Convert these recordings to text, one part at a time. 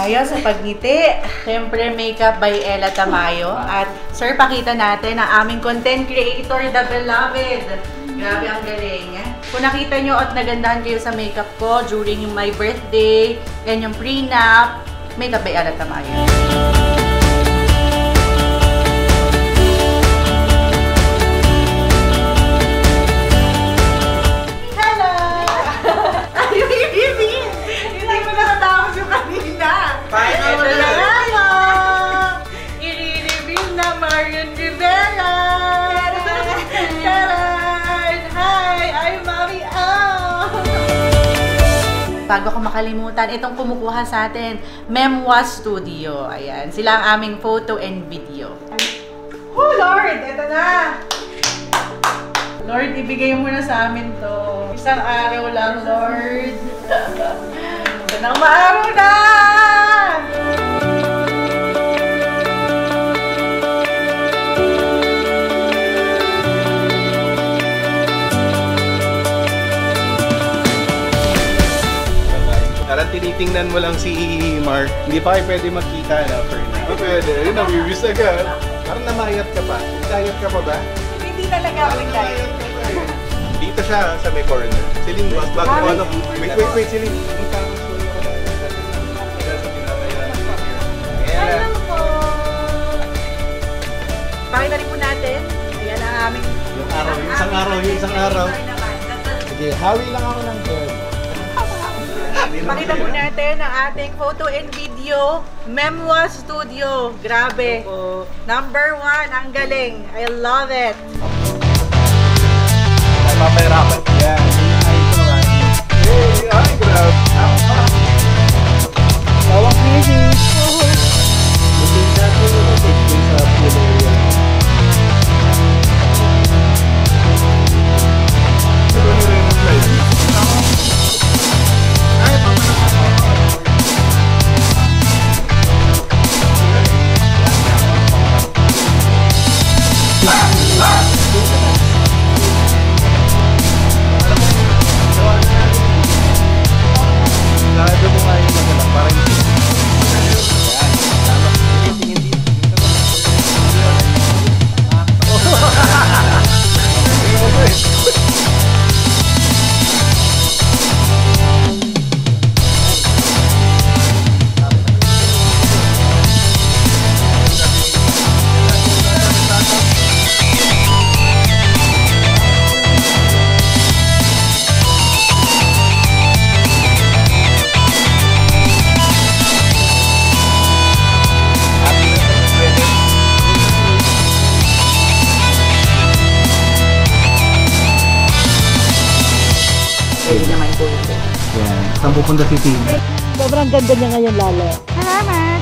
tayo sa pagngiti. Siyempre, Makeup by Ella Tamayo. At sir, pakita natin ang aming content creator, the beloved. Grabe ang galing. Kung nakita nyo at nagandahan kayo sa makeup ko during my birthday, yan yung prenup, Makeup by Ella Tamayo. Bago ko makalimutan, itong kumukuha sa atin, Memwa Studio. Ayan, sila ang aming photo and video. Oh Lord, eto na! Lord, ibigay mo na sa amin to. Isang araw lang, Lord. Sanang maaraw na! Parang tinitingnan mo lang si Mark. Hindi pa kayo pwede magkita na, Fernan. Oh, pwede. Yun, nabibis agad. Parang namayat ka pa. Nagdayat ka pa ba? Hindi talaga ako nagdayat. Dito siya sa may corner. Celine, bago ano? Wait, Celine. Hello po! Pakita rin po natin. Ayan ang aming... Yung isang araw. Sige, hawi lang ako ng bird. Pakita po natin ang ating photo and video, Memwa Studio. Grabe. Number 1, ang galing. I love it. Ay, papahirapan ko yan. Hey, ay, grabe. Tawang busy. Looking natin yung picture sa pool area. Pwede naman po ito. Yan. Saan pupunta si Tim? Sobrang ganda niya ngayon, Lalo. Salamat!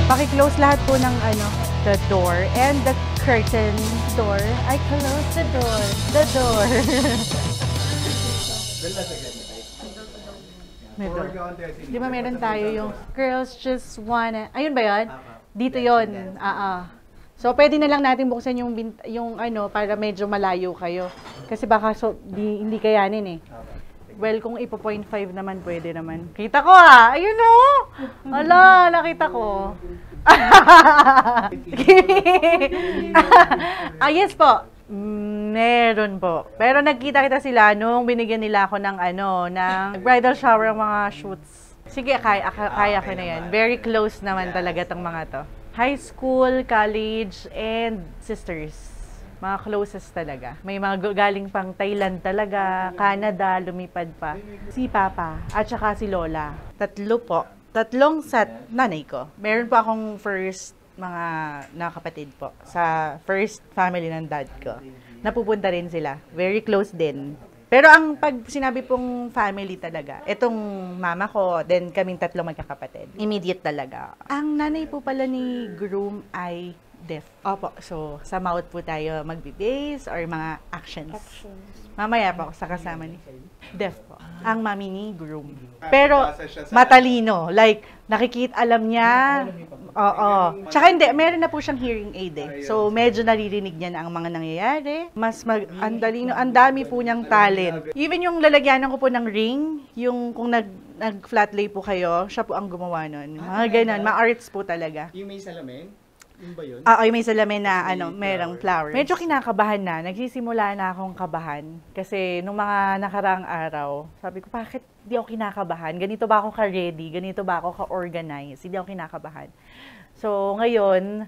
Paki-close lahat po ng the door and the curtain door. I close the door. The door. Di ba meron tayo yung girls just wanna... Ayun ba yun? Dito yun. So, pwede na lang natin buksan yung para medyo malayo kayo. Kasi baka hindi kayanin eh. Well, kung ipo 0.5 naman, pwede naman. Kita ko Ayun o! Ala, nakita ko. Yes po. Meron po. Pero nagkita kita sila nung binigyan nila ako ng ng bridal shower ang mga shoots. Sige, kaya ko na yan. Very close naman talaga tong mga to. High school, college, and sisters. Mga closest talaga. May mga galing pang Thailand talaga, Canada, lumipad pa. Si Papa, at saka si Lola. Tatlo po. Tatlong sa nanay ko. Meron pa akong first mga nakapatid po sa first family ng dad ko. Napupunta rin sila. Very close din. Pero ang pag sinabi pong family talaga, itong mama ko, then kaming tatlo magkakapatid. Immediate talaga. Ang nanay po pala ni groom ay Deaf. Opo, so sa mouth po tayo magbe-base or mga actions. Mamaya po sa kasama ni Deaf po. Ang mami ni groom. Pero matalino, like nakikita, alam niya. Oo. Tsaka hindi, meron na po siyang hearing aid eh. So medyo naririnig niya na ang mga nangyayari. Ang dami po niyang talent. Even yung lalagyanan ko po ng ring, yung kung nag-flat lay po kayo, siya po ang gumawa nun. Mga ganun, ma-arts po talaga. Yung may salamin? Yung ba yun? Ay, may salamin na merong flowers. Medyo kinakabahan na. Nagsisimula na akong kabahan. Kasi nung mga nakaraang araw, sabi ko, bakit di ako kinakabahan? Ganito ba ako ka-ready? Ganito ba ako ka-organize? Hindi ako kinakabahan. So, ngayon,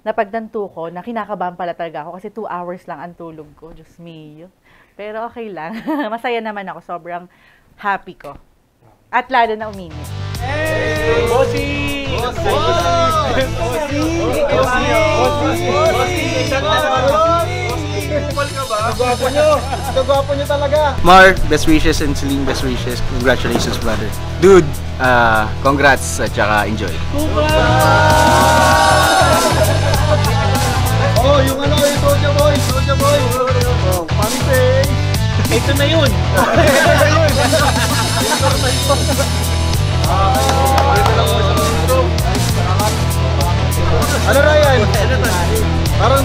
napagtanto ko na kinakabahan pala talaga ako kasi 2 hours lang ang tulog ko. Diyos me. Pero okay lang. Masaya naman ako. Sobrang happy ko. At lalo na uminit. Hey! Bossy! Kagwapo nyo talaga. Mar, best wishes, and Celine, best wishes. Congratulations, brother. Dude, congrats at saka enjoy. Oh, yung yung Soulja Boy. Oh, pang-face. Ito na yun. Ano Ryan? Parang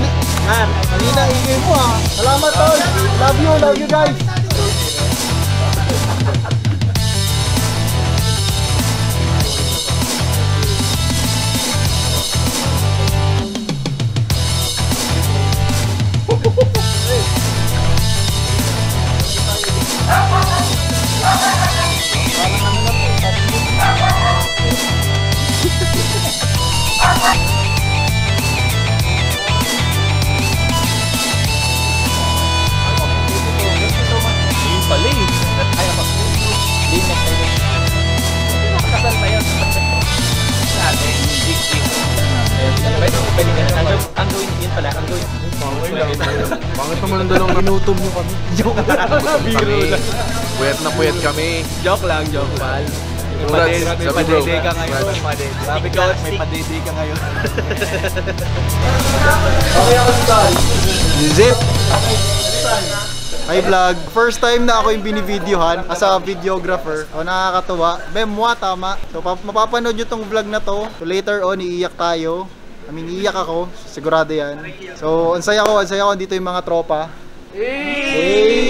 kanina ingay mo ah. Salamat tol. Love you guys. Bakit naman ang dalawang minuto mo kami? Joke lang. Biro lang. Puyat kami. Joke lang. Pal. May padede ka ngayon. Sabi ko, may padede ka ngayon. Okay ako style. Zip. Hi vlog. First time na ako yung binivideohan as a videographer. O nakakatuwa. Memwa, tama. So mapapanood nyo tong vlog na to. So later on, iiyak tayo. Iiyak ako. Sigurado yan. So, ang saya ko. Dito yung mga tropa. Hey!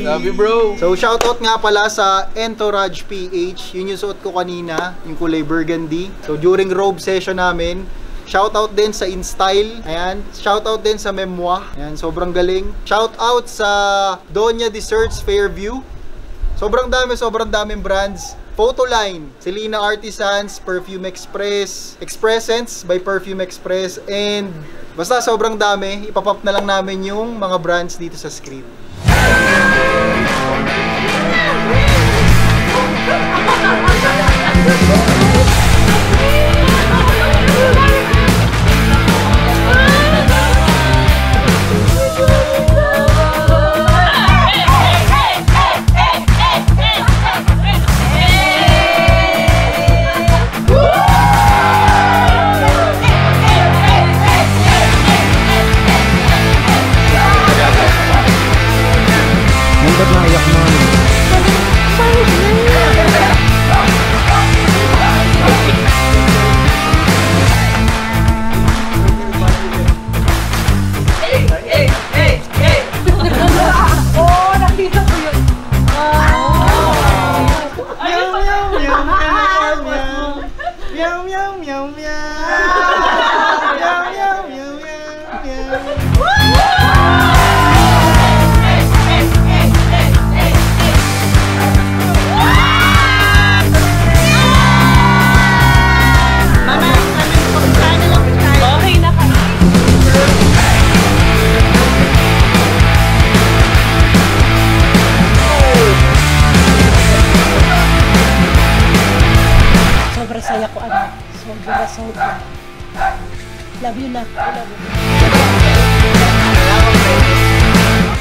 Love you, bro. So, shoutout nga pala sa Entourage PH. Yun yung suot ko kanina. Yung kulay burgundy. So, during robe session namin, shoutout din sa InStyle. Ayan. Shoutout din sa Memwa. Ayan, sobrang galing. Shoutout sa Donya Desserts Fairview. Sobrang daming brands. Photoline, Selena Artisans, Perfume Express, Expressence by Perfume Express, and basta sobrang dami. Ipapop na lang namin yung mga brands dito sa screen. Sobra. Love you na.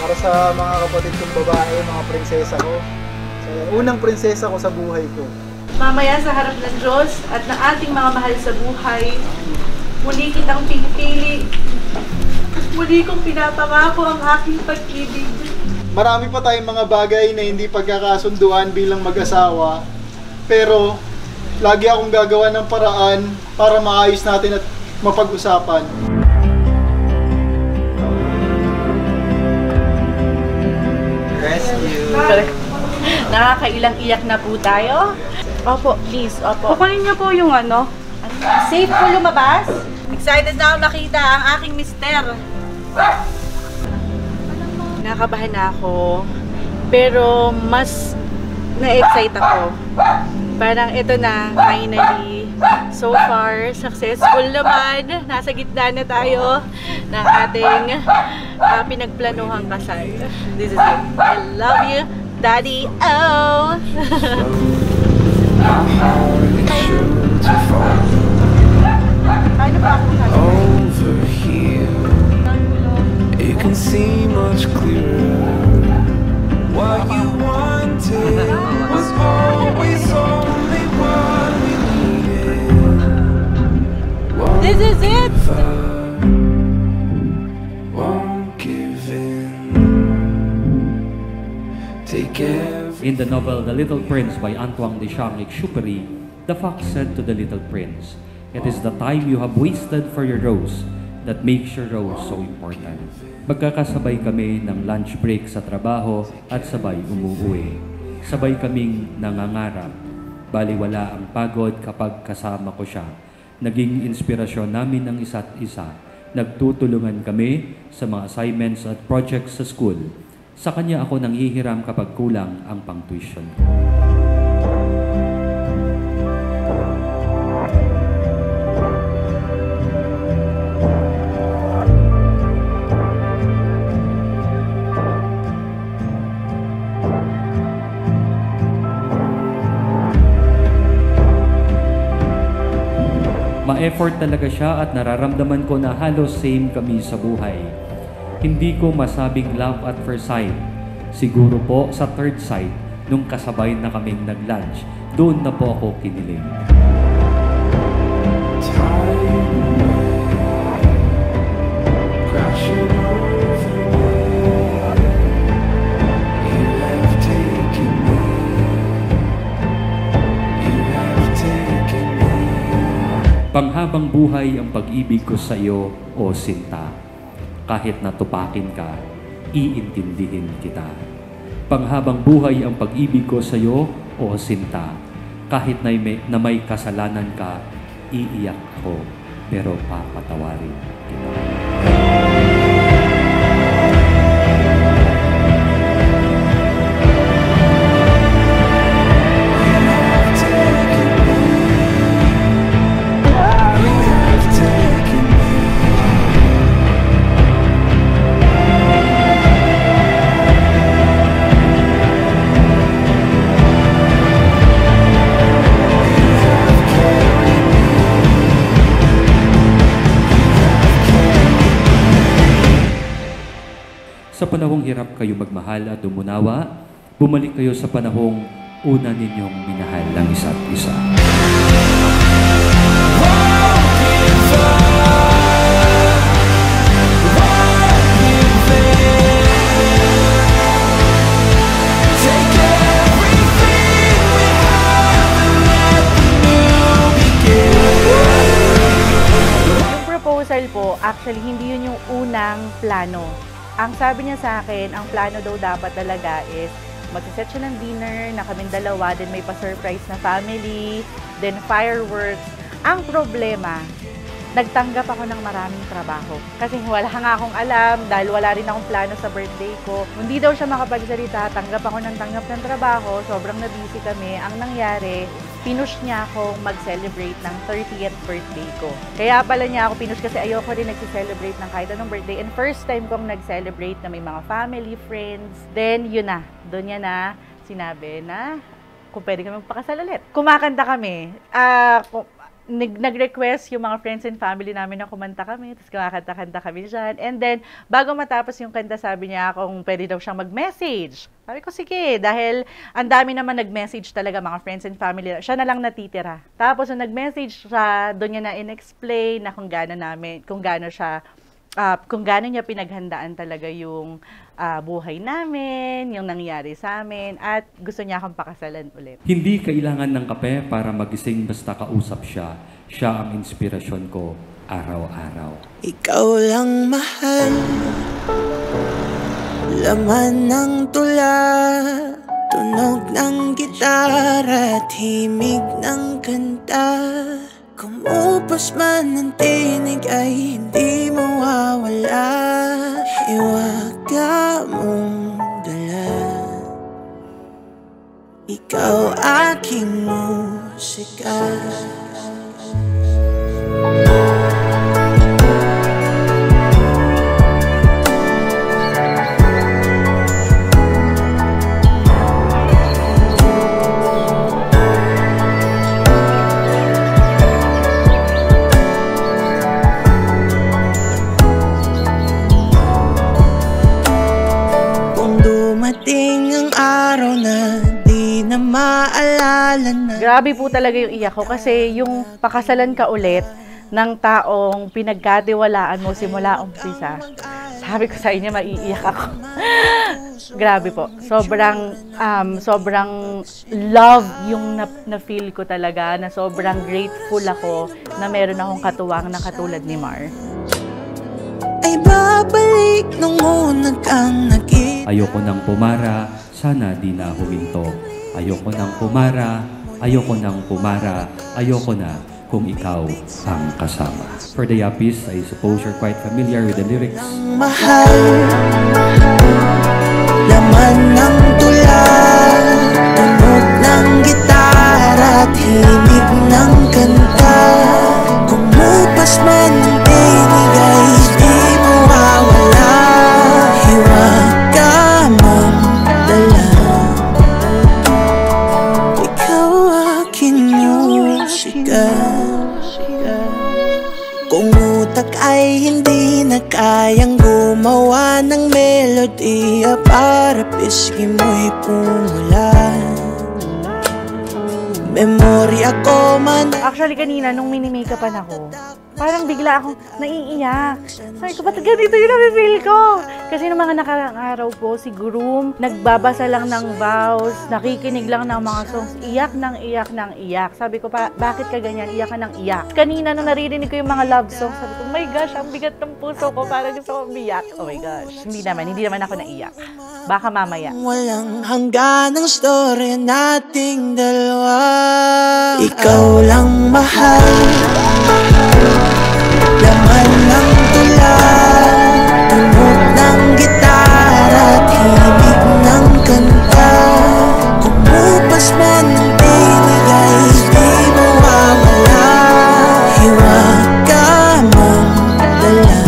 Para sa mga kapatid kong babae, mga prinsesa ko. Unang prinsesa ko sa buhay ko. Mamaya sa harap ng Diyos at ng ating mga mahal sa buhay, Muli kitang pinipili. Muli kong pinapangako ang aking pag-ibig. Marami pa tayong mga bagay na hindi pagkakasunduan bilang mag-asawa. Pero, lagi akong gagawa ng paraan para maayos natin at mapag-usapan. Rescue! Nakakailang iyak na po tayo. Opo, please, opo. Kukunin niyo po yung ano. Safe po lumabas. Excited na ako makita ang aking mister. Nakabahan na ako, pero mas na-excite ako. Parang ito na, finally. So far, successful naman. Nasa gitna na tayo ng ating pinagplanuhang kasal. This is it. I love you, Daddy. Oh! Over here, you can see much clearer. What you wanted was always only what we needed. This is it! Won't give in. Take every In the novel The Little Prince by Antoine de Saint-Exupéry, the fox said to the little prince, "It is the time you have wasted for your rose that makes your rose so important." Magkakasabay kami ng lunch break sa trabaho at sabay umuwi. Sabay kaming nangangarap. Baliwala ang pagod kapag kasama ko siya. Naging inspirasyon namin ng isa't isa. Nagtutulungan kami sa mga assignments at projects sa school. Sa kanya ako nanghihiram kapag kulang ang pang-tuition ko. Ma-effort talaga siya at nararamdaman ko na halos same kami sa buhay. Hindi ko masabing love at first sight. Siguro po sa third sight, nung kasabay na kaming nag-lunch, doon na po ako kinilig. crashing over me. You have taken me. You have taken me. Panghabang buhay ang pag-ibig ko sa iyo, o sinta. Kahit natupakin ka, iintindihin kita. Panghabang buhay ang pag-ibig ko sa iyo, o sinta. Kahit na may kasalanan ka, iiyak ko, pero papatawarin kita. Sa panahong hirap kayo magmahal at umunawa, bumalik kayo sa panahong una ninyong minahal ng isa't isa. Yung proposal po, actually, hindi yun yung unang plano. Ang sabi niya sa akin, ang plano daw dapat talaga is magsiset siya ng dinner na kaming dalawa, then may pa-surprise na family, then fireworks. Ang problema, nagtanggap ako ng maraming trabaho. Kasi wala nga akong alam, dahil wala rin akong plano sa birthday ko. Hindi daw siya makapagsalita, tanggap ako ng trabaho, sobrang na-busy kami. Ang nangyari, pinush niya akong mag-celebrate ng 30th birthday ko. Kaya pala niya ako pinush kasi ayoko rin nag-celebrate ng kahit anong birthday. And first time kong nag-celebrate na may mga family, friends. Then, yun na. Doon niya na sinabi na kung pwede kami magpakasal ulit. Kumakanta kami. nag-request yung mga friends and family namin na kumanta kami, tapos kumakanta-kanta kami dyan. And then, bago matapos yung kanta, sabi niya kung pwede daw siyang mag-message. Sabi ko, sige, dahil ang dami naman nag-message talaga, mga friends and family. Siya na lang natitira. Tapos, nung nag-message siya, doon niya na in-explain na kung gaano niya pinaghandaan talaga yung buhay namin, yung nangyari sa amin, at gusto niya akong pakasalan ulit. Hindi kailangan ng kape para magising basta kausap siya. Siya ang inspirasyon ko araw-araw. Ikaw lang mahal, laman ng tula, tunog ng gitara, himig ng kanta. Kumupas man ang tinig ay hindi mawawala. Hiwaga mong dala, ikaw aking musika. Grabe po talaga yung iyak ko kasi yung pakasalan ka ulit ng taong pinagkatiwalaan mo simula umpisa. Sabi ko sa inyo, maiiyak ako. Grabe po. Sobrang love yung na-feel ko talaga, na sobrang grateful ako na meron akong katuwang na katulad ni Mar. Ay babalik nung una kang nakita. Ayoko nang pumara, sana di na huminto. Ayoko nang pumara, ayoko nang pumara, ayoko na kung ikaw ang kasama. For the Yappies, I suppose you're quite familiar with the lyrics. Mahal, laman ng tula, tunog ng gitara, himig ng kanta. Kumupas man ang tinig ay di mawawala. Hiwaga mong dala, ikaw aking musika. Kung utak ay hindi na kayang gumawa ng melodiya para pisngi mo'y pumula, memorya ko man. Actually, kanina, nung mini-makeupan ako, parang bigla akong naiiyak. Sabi ko, ba't ganito yung nafe-feel ko? Kasi nung mga nakarang araw po, si Groom, nagbabasa lang ng vows, nakikinig lang ng mga songs, iyak ng iyak ng iyak. Sabi ko, bakit ka ganyan? Iyak ka ng iyak. Kanina, nung naririnig ko yung mga love songs, sabi ko, oh my gosh, ang bigat ng puso ko, parang gusto ko umiyak. Oh my gosh. Hindi naman ako naiyak. Baka mamaya. Walang hanggan ang story nating dalawa. Ikaw lang mahal, laman ng tula, tunog ng gitara, himig ng kanta. Kumupas man ang tinig ay di mawawala. Hiwaga mong dala,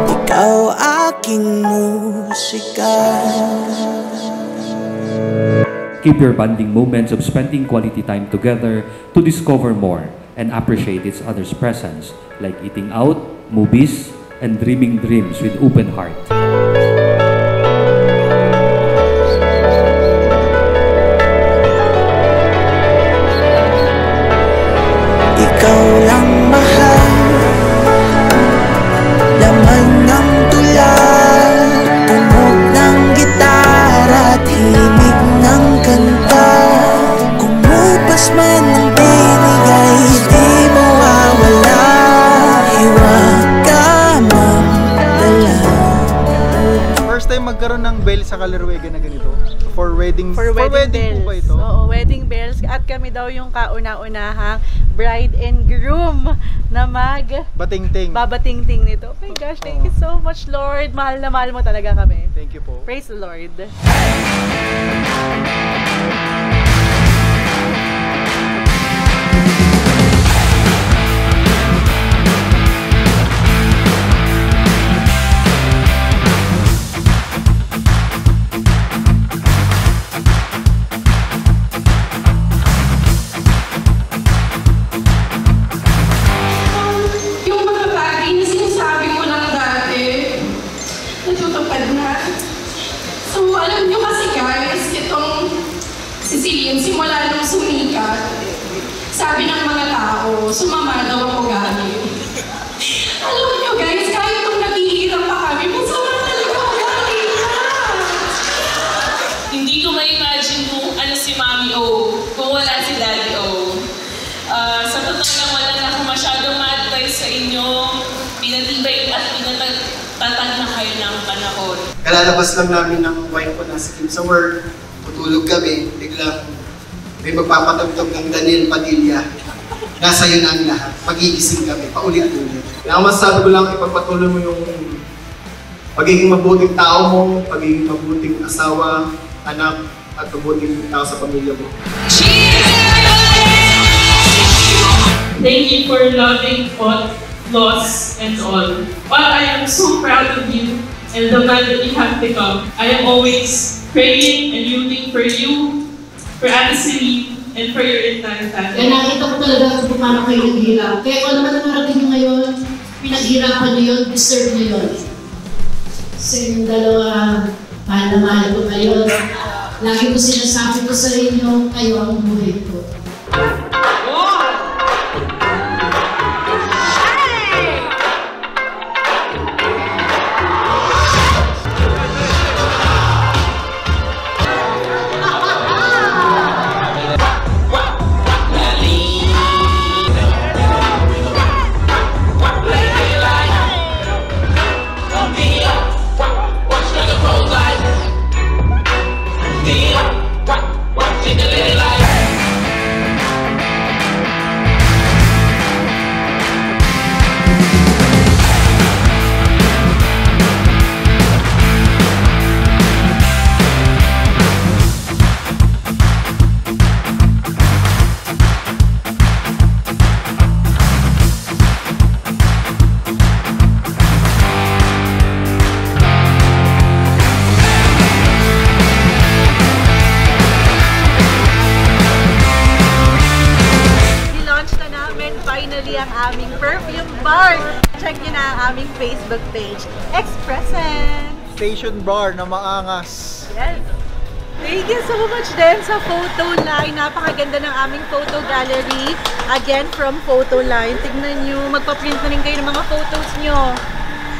ikaw aking musika. Keep your bonding moments of spending quality time together to discover more and appreciate each other's presence, like eating out, movies, and dreaming dreams with open heart. Ikaw lang mahal, laman ng tula, tunog ng gitara, himig ng kanta. Kumupas man ang tinig ay di mawawala. Hiwaga mong dala. First time magkaroon ng bell sa Kalerwega na ganito. For wedding For wedding po ba bells. ito? Oo, wedding bells. At kami daw yung kauna-unahang bride and groom na Bating-ting. nito. Oh my gosh, thank you so much, Lord. Mahal na mahal mo talaga kami. Thank you po. Praise the Lord. inyo. Pinatibay at pinatatag na kayo ng panahon. Kalalabas lang namin ng wife ko na si Kim sa work. Tutulog kami, biglang may magpapatugtog ng Daniel Padilla. Nasa yun ang lahat. Magigising kami, paulit-ulit. Kaya ang masasabi ko lang, ipagpatuloy mo yung pagiging mabuting tao mo, pagiging mabuting asawa, anak, at mabuting tao sa pamilya mo. Thank you for loving both loss and all. But I am so proud of you and the man that you have become. I am always praying and rooting for you, for Ate Celine, and for your entire family. Kaya nakita ko talaga kung paano kayo naghihirap. Kaya kung ano man ang narating nyo ngayon, pinaghirapan nyo yun, deserve nyo yun. Sa inyong dalawa, mahal na mahal ko kayo. Lagi ko sinasabi ko sa inyo, kayo ang buhay ko. Ang aming perfume bar. Check nyo na ang aming Facebook page, Expression Station bar na maangas. Yes. Thank you so much din sa photo line. Napakaganda ng aming photo gallery. Again, from photo line. Tignan nyo, magpa-print na rin kayo ng mga photos nyo.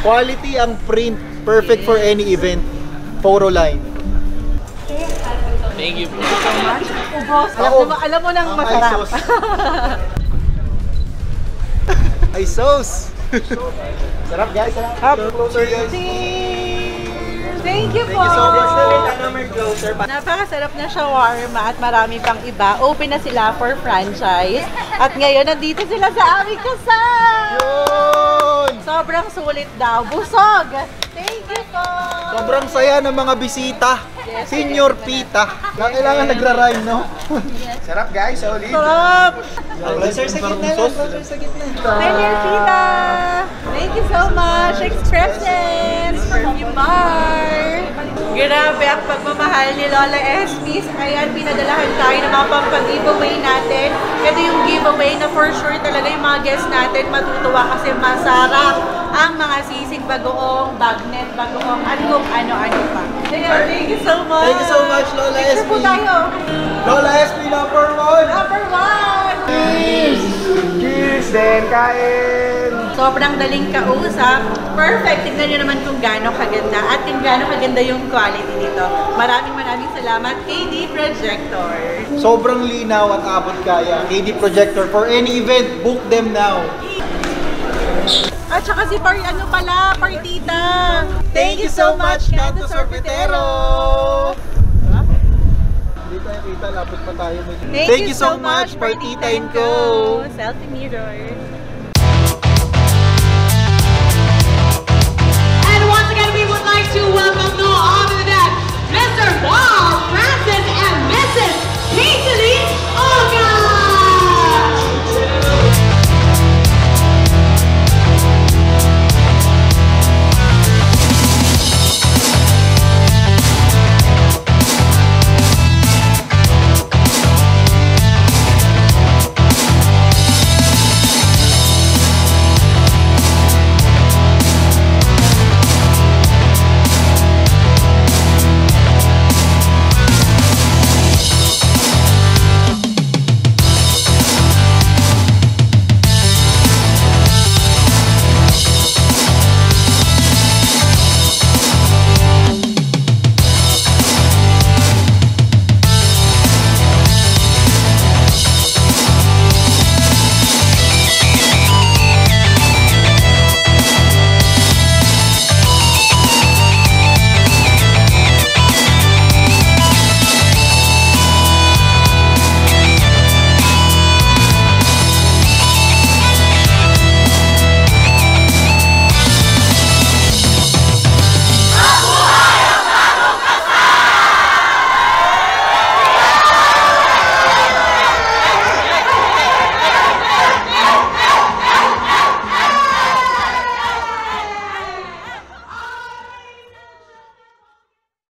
Quality ang print. Perfect for any event. Photo line. Thank you. So much. Ubos. Alam mo nang Ang masarap. Ay, sauce! Sarap guys, sarap! Closer guys! Thank you po! Napakasarap na shawarma at marami pang iba. Open na sila for franchise. At ngayon, nandito sila sa aming kasal! Yun! Sobrang sulit daw. Busog! Thank you po! Sobrang saya ng mga bisita. Yes. Senior Pita. Kailangan nagra-rhyme, no? Sarap guys, solid! Sarap! Closer sa gitna lang, closer sa gitna. Senior Pita! Thank you so much! Expressions! Perfume Bar! Grabe ang pagmamahal ni Lola Esmis. Ayan, pinadalahan tayo ng mga pampag-giveaway natin. Ito yung giveaway na for sure talaga yung mga guests natin matutuwa kasi masarap ang mga sisig bagoong, bagnet bagoong, at kung ano-ano pa. Ayan, thank you so much! Thank you so much, Lola Picture Esmi! po tayo! Lola Esmi, number 1! Number 1! Cheers! Cheers! Then, kain! Sobrang daling kausap. Perfect. Tignan nyo naman kung gaano kaganda at kung gaano kaganda yung quality nito. Maraming salamat, KD Projector. Sobrang linaw at abot kaya. KD Projector for any event, book them now. At saka si Partita. Thank you so much, Canto Sorbetero! Hindi tayo kita, lapit pa tayo. Thank you so much, Partita & Co. Selfie mirror.